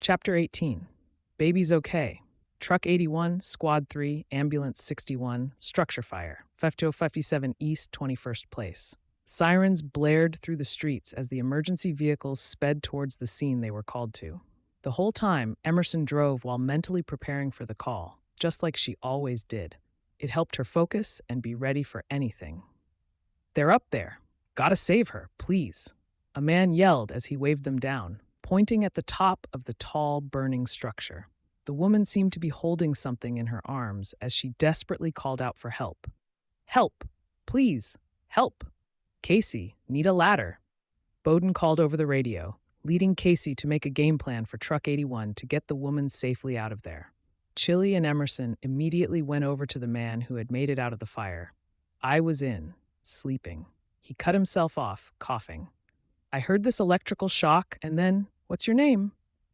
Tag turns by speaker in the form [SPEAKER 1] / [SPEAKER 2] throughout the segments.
[SPEAKER 1] Chapter 18. Baby's okay. Truck 81, Squad 3, Ambulance 61, Structure Fire, 5057 East, 21st Place. Sirens blared through the streets as the emergency vehicles sped towards the scene they were called to. The whole time, Emerson drove while mentally preparing for the call, just like she always did. It helped her focus and be ready for anything. "They're up there. Gotta save her, please." A man yelled as he waved them down, pointing at the top of the tall, burning structure. The woman seemed to be holding something in her arms as she desperately called out for help. "Help! Please! Help! Casey, need a ladder." Bowden called over the radio, leading Casey to make a game plan for Truck 81 to get the woman safely out of there. Chili and Emerson immediately went over to the man who had made it out of the fire. I was in, sleeping. He cut himself off, coughing. "I heard this electrical shock, and then, what's your name?"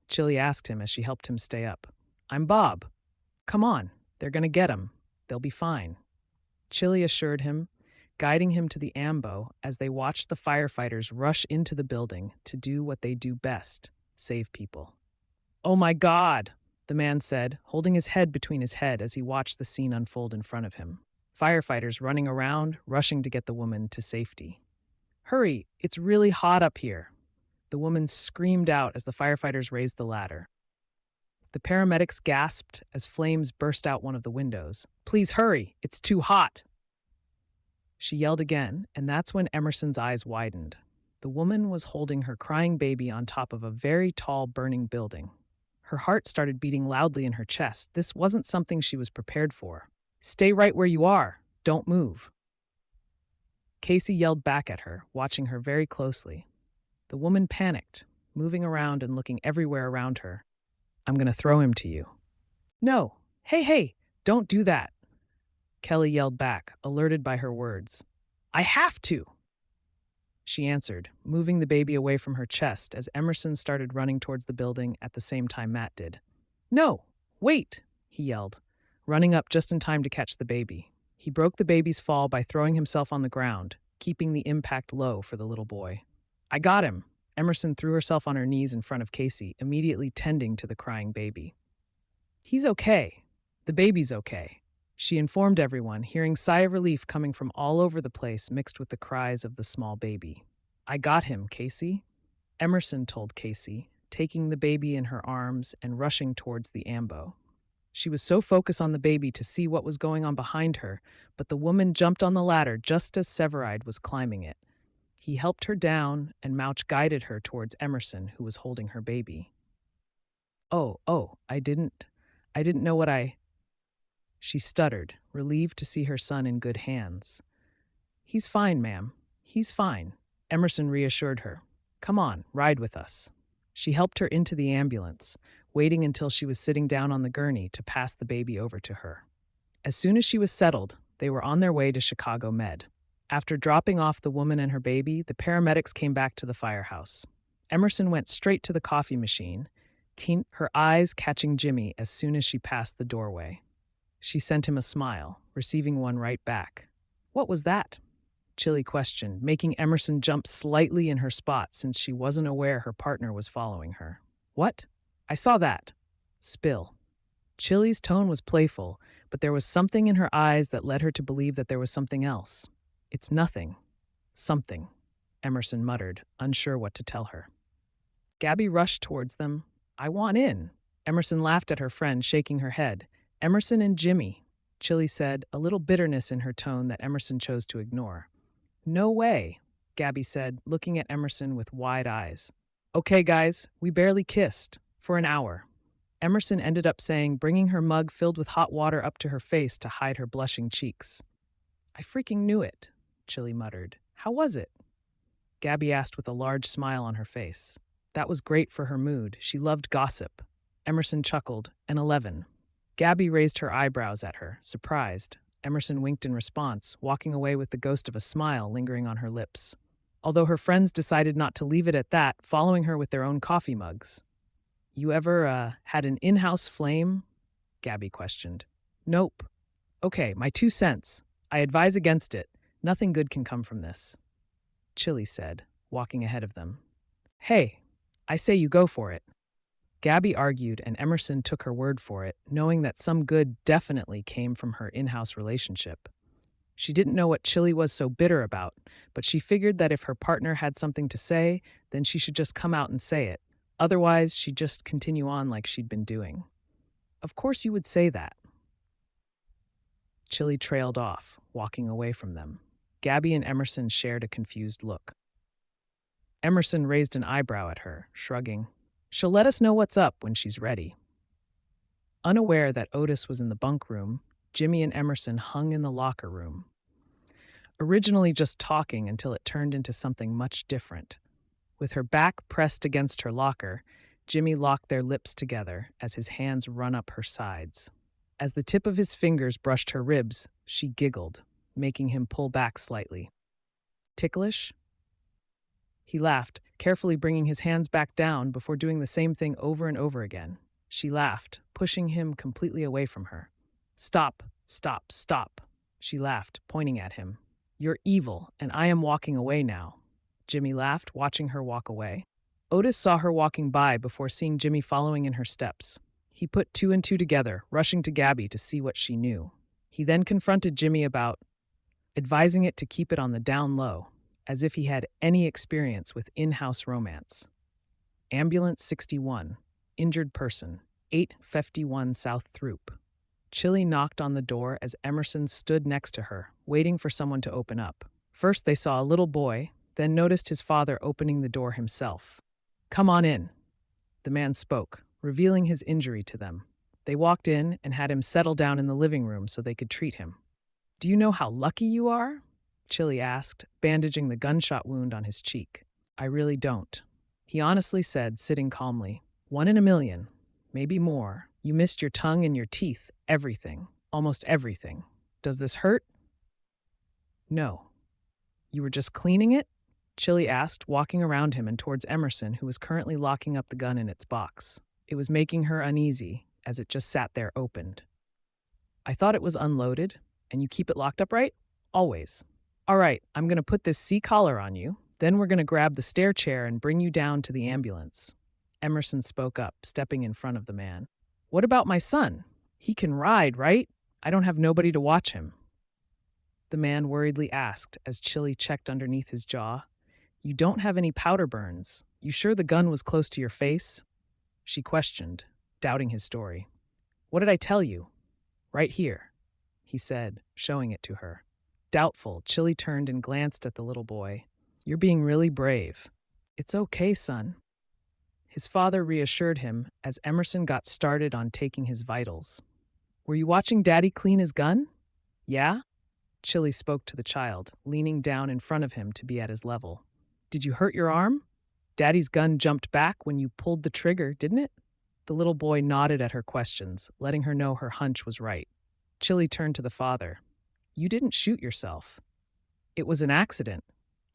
[SPEAKER 1] Chili asked him as she helped him stay up. "I'm Bob." "Come on, they're gonna get him. They'll be fine." Chili assured him, guiding him to the ambo as they watched the firefighters rush into the building to do what they do best, save people. "Oh my God," the man said, holding his head between his head as he watched the scene unfold in front of him. Firefighters running around, rushing to get the woman to safety. "Hurry, it's really hot up here," the woman screamed out as the firefighters raised the ladder. The paramedics gasped as flames burst out one of the windows. "Please hurry, it's too hot." She yelled again, and that's when Emerson's eyes widened. The woman was holding her crying baby on top of a very tall, burning building. Her heart started beating loudly in her chest. This wasn't something she was prepared for. "Stay right where you are. Don't move." Casey yelled back at her, watching her very closely. The woman panicked, moving around and looking everywhere around her. "I'm going to throw him to you." "No, hey, don't do that," Kelly yelled back, alerted by her words. "I have to," she answered, moving the baby away from her chest as Emerson started running towards the building at the same time Matt did. "No, wait," he yelled, running up just in time to catch the baby. He broke the baby's fall by throwing himself on the ground, keeping the impact low for the little boy. "I got him." Emerson threw herself on her knees in front of Casey, immediately tending to the crying baby. "He's okay. The baby's okay," she informed everyone, hearing sigh of relief coming from all over the place mixed with the cries of the small baby. "I got him, Casey," Emerson told Casey, taking the baby in her arms and rushing towards the ambo. She was so focused on the baby to see what was going on behind her, but the woman jumped on the ladder just as Severide was climbing it. He helped her down, and Mouch guided her towards Emerson, who was holding her baby. Oh, I didn't know what I..." She stuttered, relieved to see her son in good hands. "He's fine, ma'am. He's fine," Emerson reassured her. "Come on, ride with us." She helped her into the ambulance, waiting until she was sitting down on the gurney to pass the baby over to her. As soon as she was settled, they were on their way to Chicago Med. After dropping off the woman and her baby, the paramedics came back to the firehouse. Emerson went straight to the coffee machine, her eyes catching Jimmy as soon as she passed the doorway. She sent him a smile, receiving one right back. "What was that?" Chili questioned, making Emerson jump slightly in her spot since she wasn't aware her partner was following her. "What? I saw that." "Spill." Chili's tone was playful, but there was something in her eyes that led her to believe that there was something else. "It's nothing. Something," Emerson muttered, unsure what to tell her. Gabby rushed towards them. "I want in." Emerson laughed at her friend, shaking her head. "Emerson and Jimmy," Chili said, a little bitterness in her tone that Emerson chose to ignore. "No way," Gabby said, looking at Emerson with wide eyes. "Okay, guys, we barely kissed. For an hour." Emerson ended up saying, bringing her mug filled with hot water up to her face to hide her blushing cheeks. "I freaking knew it," Chili muttered. "How was it?" Gabby asked with a large smile on her face. That was great for her mood. She loved gossip. Emerson chuckled, an 11. Gabby raised her eyebrows at her, surprised. Emerson winked in response, walking away with the ghost of a smile lingering on her lips. Although her friends decided not to leave it at that, following her with their own coffee mugs. "You ever, had an in-house flame?" Gabby questioned. "Nope." "Okay, my 2 cents. I advise against it. Nothing good can come from this," Chili said, walking ahead of them. "Hey, I say you go for it." Gabby argued, and Emerson took her word for it, knowing that some good definitely came from her in-house relationship. She didn't know what Chili was so bitter about, but she figured that if her partner had something to say, then she should just come out and say it. Otherwise, she'd just continue on like she'd been doing. Of course you would say that. Chili trailed off, walking away from them. Gabby and Emerson shared a confused look. Emerson raised an eyebrow at her, shrugging. She'll let us know what's up when she's ready. Unaware that Otis was in the bunk room, Jimmy and Emerson hung in the locker room. Originally just talking until it turned into something much different. With her back pressed against her locker, Jimmy locked their lips together as his hands run up her sides. As the tip of his fingers brushed her ribs, she giggled, making him pull back slightly. Ticklish? He laughed, carefully bringing his hands back down before doing the same thing over and over again. She laughed, pushing him completely away from her. Stop, stop, stop, she laughed, pointing at him. You're evil, and I am walking away now. Jimmy laughed, watching her walk away. Otis saw her walking by before seeing Jimmy following in her steps. He put two and two together, rushing to Gabby to see what she knew. He then confronted Jimmy about advising it to keep it on the down low, as if he had any experience with in-house romance. Ambulance 61, injured person, 851 South Throop. Chili knocked on the door as Emerson stood next to her, waiting for someone to open up. First they saw a little boy, then noticed his father opening the door himself. Come on in, the man spoke, revealing his injury to them. They walked in and had him settle down in the living room so they could treat him. Do you know how lucky you are? Chili asked, bandaging the gunshot wound on his cheek. I really don't. He honestly said, sitting calmly. 1 in a million, maybe more. You missed your tongue and your teeth, everything, almost everything. Does this hurt? No. You were just cleaning it? Chili asked, walking around him and towards Emerson, who was currently locking up the gun in its box. It was making her uneasy, as it just sat there opened. I thought it was unloaded, and you keep it locked up, right? Always. All right, I'm going to put this C-collar on you, then we're going to grab the stair chair and bring you down to the ambulance. Emerson spoke up, stepping in front of the man. What about my son? He can ride, right? I don't have nobody to watch him. The man worriedly asked as Chili checked underneath his jaw. You don't have any powder burns. You sure the gun was close to your face? She questioned, doubting his story. What did I tell you? Right here, he said, showing it to her. Doubtful, Chili turned and glanced at the little boy. You're being really brave. It's okay, son. His father reassured him as Emerson got started on taking his vitals. Were you watching Daddy clean his gun? Yeah? Chili spoke to the child, leaning down in front of him to be at his level. Did you hurt your arm? Daddy's gun jumped back when you pulled the trigger, didn't it? The little boy nodded at her questions, letting her know her hunch was right. Chili turned to the father. You didn't shoot yourself. It was an accident.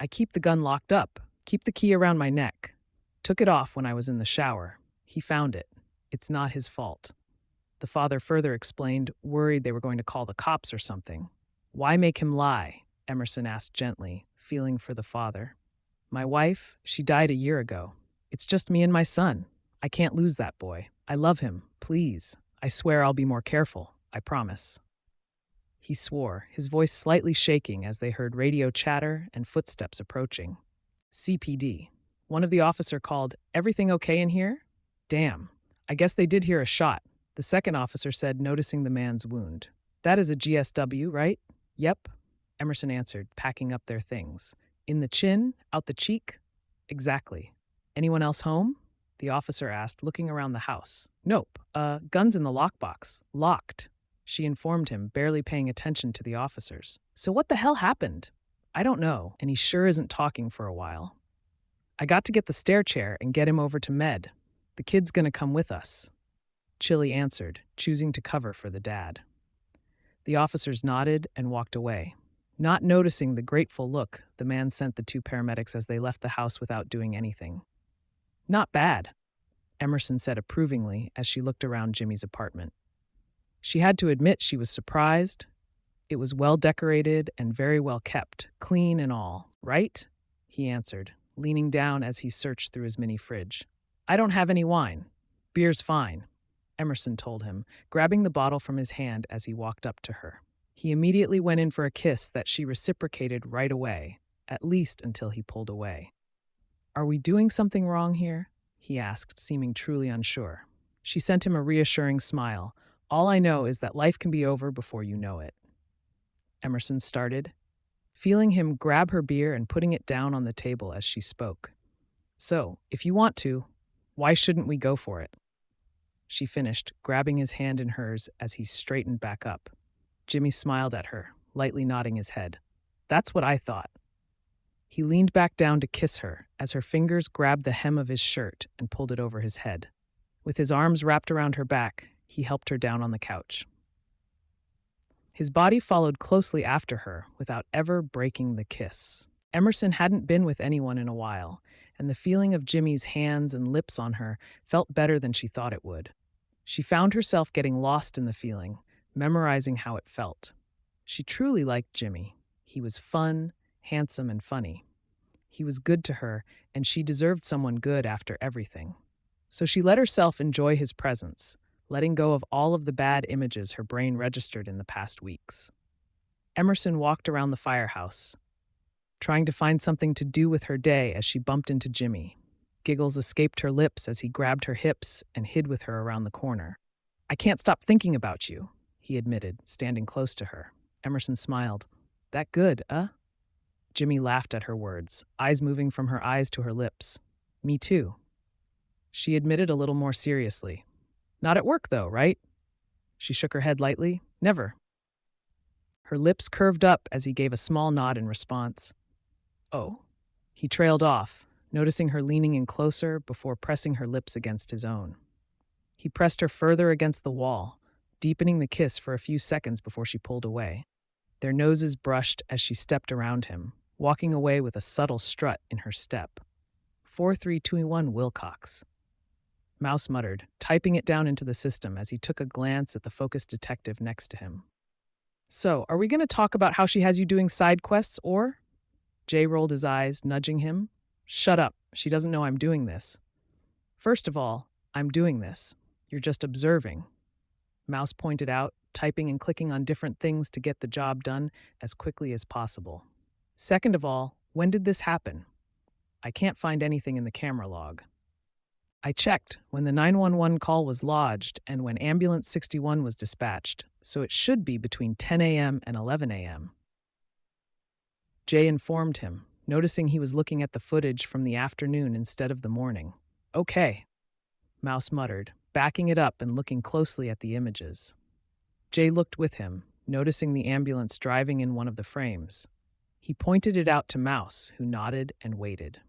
[SPEAKER 1] I keep the gun locked up, keep the key around my neck. Took it off when I was in the shower. He found it. It's not his fault. The father further explained, worried they were going to call the cops or something. Why make him lie? Emerson asked gently, feeling for the father. My wife, she died a year ago. It's just me and my son. I can't lose that boy. I love him. Please. I swear I'll be more careful. I promise. He swore, his voice slightly shaking as they heard radio chatter and footsteps approaching. CPD. One of the officer called, Everything okay in here? Damn. I guess they did hear a shot, the second officer said, noticing the man's wound. That is a GSW, right? Yep, Emerson answered, packing up their things. In the chin? Out the cheek? Exactly. Anyone else home? The officer asked, looking around the house. Nope. Guns in the lockbox. Locked. She informed him, barely paying attention to the officers. So what the hell happened? I don't know, and he sure isn't talking for a while. I got to get the stair chair and get him over to Med. The kid's gonna come with us. Chili answered, choosing to cover for the dad. The officers nodded and walked away. Not noticing the grateful look, the man sent the two paramedics as they left the house without doing anything. Not bad, Emerson said approvingly as she looked around Jimmy's apartment. She had to admit she was surprised. It was well decorated and very well kept, clean and all, right? He answered, leaning down as he searched through his mini fridge. I don't have any wine. Beer's fine, Emerson told him, grabbing the bottle from his hand as he walked up to her. He immediately went in for a kiss that she reciprocated right away, at least until he pulled away. Are we doing something wrong here? He asked, seeming truly unsure. She sent him a reassuring smile. All I know is that life can be over before you know it. Emerson started, feeling him grab her beer and putting it down on the table as she spoke. So, if you want to, why shouldn't we go for it? She finished, grabbing his hand in hers as he straightened back up. Jimmy smiled at her, lightly nodding his head. That's what I thought. He leaned back down to kiss her as her fingers grabbed the hem of his shirt and pulled it over his head. With his arms wrapped around her back, he helped her down on the couch. His body followed closely after her without ever breaking the kiss. Emerson hadn't been with anyone in a while, and the feeling of Jimmy's hands and lips on her felt better than she thought it would. She found herself getting lost in the feeling, memorizing how it felt. She truly liked Jimmy. He was fun, handsome, and funny. He was good to her, and she deserved someone good after everything. So she let herself enjoy his presence, letting go of all of the bad images her brain registered in the past weeks. Emerson walked around the firehouse, trying to find something to do with her day as she bumped into Jimmy. Giggles escaped her lips as he grabbed her hips and hid with her around the corner. I can't stop thinking about you, he admitted, standing close to her. Emerson smiled. That good, Jimmy laughed at her words, eyes moving from her eyes to her lips. Me too. She admitted a little more seriously. Not at work, though, right? She shook her head lightly. Never. Her lips curved up as he gave a small nod in response. Oh. He trailed off, noticing her leaning in closer before pressing her lips against his own. He pressed her further against the wall, deepening the kiss for a few seconds before she pulled away. Their noses brushed as she stepped around him, walking away with a subtle strut in her step. 4321 Wilcox. Mouse muttered, typing it down into the system as he took a glance at the focused detective next to him. So, are we going to talk about how she has you doing side quests, or? Jay rolled his eyes, nudging him. Shut up. She doesn't know I'm doing this. First of all, I'm doing this. You're just observing. Mouse pointed out, typing and clicking on different things to get the job done as quickly as possible. Second of all, when did this happen? I can't find anything in the camera log. I checked when the 911 call was lodged and when Ambulance 61 was dispatched, so it should be between 10 a.m. and 11 a.m. Jay informed him, noticing he was looking at the footage from the afternoon instead of the morning. Okay, Mouse muttered, backing it up and looking closely at the images. Jay looked with him, noticing the ambulance driving in one of the frames. He pointed it out to Mouse, who nodded and waited.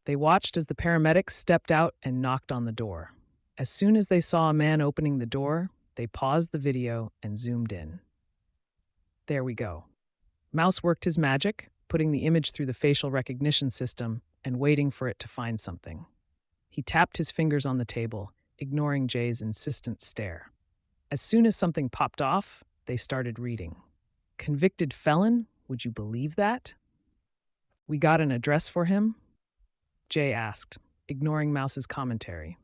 [SPEAKER 1] They watched as the paramedics stepped out and knocked on the door. As soon as they saw a man opening the door, they paused the video and zoomed in. There we go. Mouse worked his magic, putting the image through the facial recognition system and waiting for it to find something. He tapped his fingers on the table, ignoring Jay's insistent stare. As soon as something popped off, they started reading. Convicted felon? Would you believe that? We got an address for him? Jay asked, ignoring Mouse's commentary.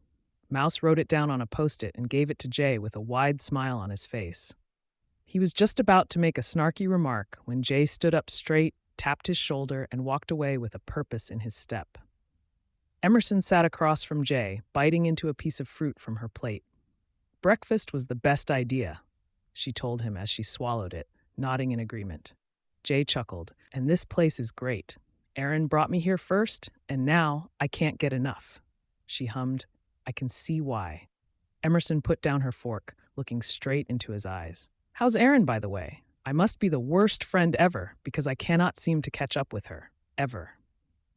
[SPEAKER 1] Mouse wrote it down on a post-it and gave it to Jay with a wide smile on his face. He was just about to make a snarky remark when Jay stood up straight, tapped his shoulder, and walked away with a purpose in his step. Emerson sat across from Jay, biting into a piece of fruit from her plate. Breakfast was the best idea, she told him as she swallowed it, nodding in agreement. Jay chuckled, and this place is great. Aaron brought me here first, and now I can't get enough. She hummed, I can see why. Emerson put down her fork, looking straight into his eyes. How's Aaron, by the way? I must be the worst friend ever because I cannot seem to catch up with her. Ever.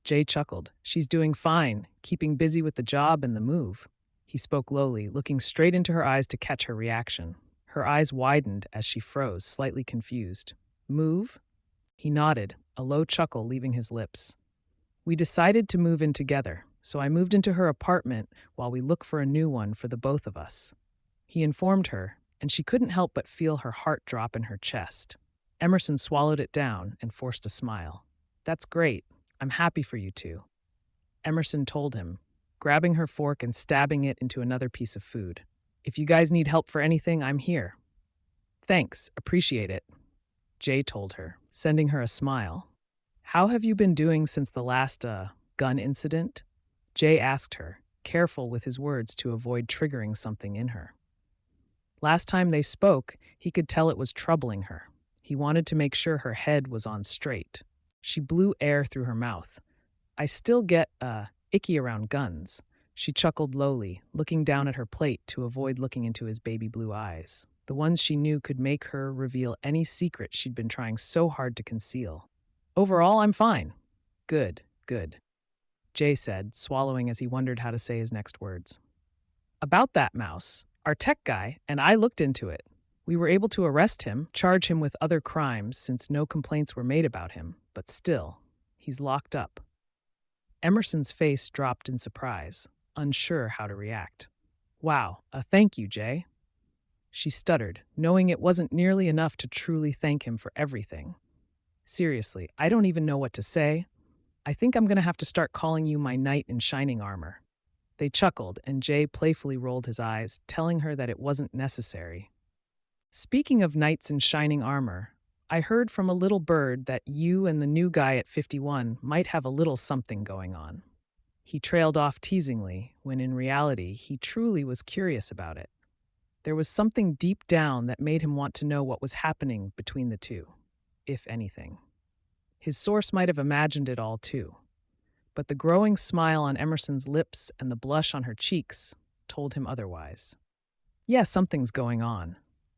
[SPEAKER 1] Jay chuckled. She's doing fine, keeping busy with the job and the move. He spoke lowly, looking straight into her eyes to catch her reaction. Her eyes widened as she froze, slightly confused. Move? He nodded, a low chuckle leaving his lips. We decided to move in together, so I moved into her apartment while we look for a new one for the both of us. He informed her, and she couldn't help but feel her heart drop in her chest. Emerson swallowed it down and forced a smile. That's great. I'm happy for you two. Emerson told him, grabbing her fork and stabbing it into another piece of food. If you guys need help for anything, I'm here. Thanks, appreciate it, Jay told her, sending her a smile. How have you been doing since the last, gun incident? Jay asked her, careful with his words to avoid triggering something in her. Last time they spoke, he could tell it was troubling her. He wanted to make sure her head was on straight. She blew air through her mouth. I still get, icky around guns. She chuckled lowly, looking down at her plate to avoid looking into his baby blue eyes, the ones she knew could make her reveal any secret she'd been trying so hard to conceal. Overall, I'm fine. Good, good, Jay said, swallowing as he wondered how to say his next words. About that mouse, our tech guy and I looked into it. We were able to arrest him, charge him with other crimes since no complaints were made about him, but still, he's locked up. Emerson's face dropped in surprise, unsure how to react. Wow, thank you, Jay. She stuttered, knowing it wasn't nearly enough to truly thank him for everything. Seriously, I don't even know what to say. I think I'm going to have to start calling you my knight in shining armor. They chuckled, and Jay playfully rolled his eyes, telling her that it wasn't necessary. Speaking of knights in shining armor, I heard from a little bird that you and the new guy at 51 might have a little something going on. He trailed off teasingly, when in reality, he truly was curious about it. There was something deep down that made him want to know what was happening between the two, if anything. His source might have imagined it all too, but the growing smile on Emerson's lips and the blush on her cheeks told him otherwise. Yeah, something's going on.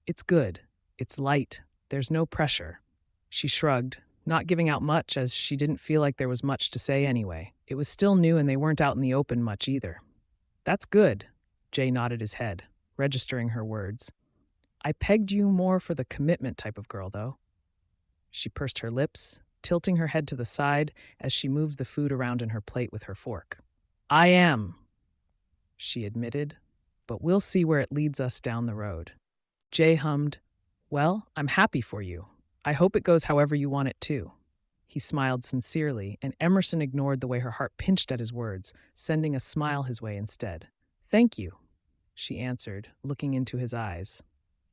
[SPEAKER 1] It's good. It's light. There's no pressure. She shrugged, not giving out much as she didn't feel like there was much to say anyway. It was still new and they weren't out in the open much either. That's good, Jay nodded his head, registering her words. I pegged you more for the commitment type of girl, though. She pursed her lips, tilting her head to the side as she moved the food around in her plate with her fork. I am, she admitted, but we'll see where it leads us down the road. Jay hummed, Well, I'm happy for you. I hope it goes however you want it to. He smiled sincerely, and Emerson ignored the way her heart pinched at his words, sending a smile his way instead. Thank you, she answered, looking into his eyes.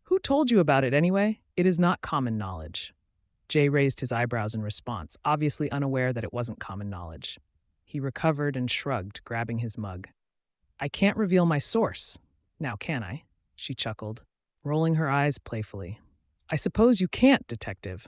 [SPEAKER 1] Who told you about it anyway? It is not common knowledge. Jay raised his eyebrows in response, obviously unaware that it wasn't common knowledge. He recovered and shrugged, grabbing his mug. I can't reveal my source. Now can I? She chuckled, rolling her eyes playfully. I suppose you can't, detective.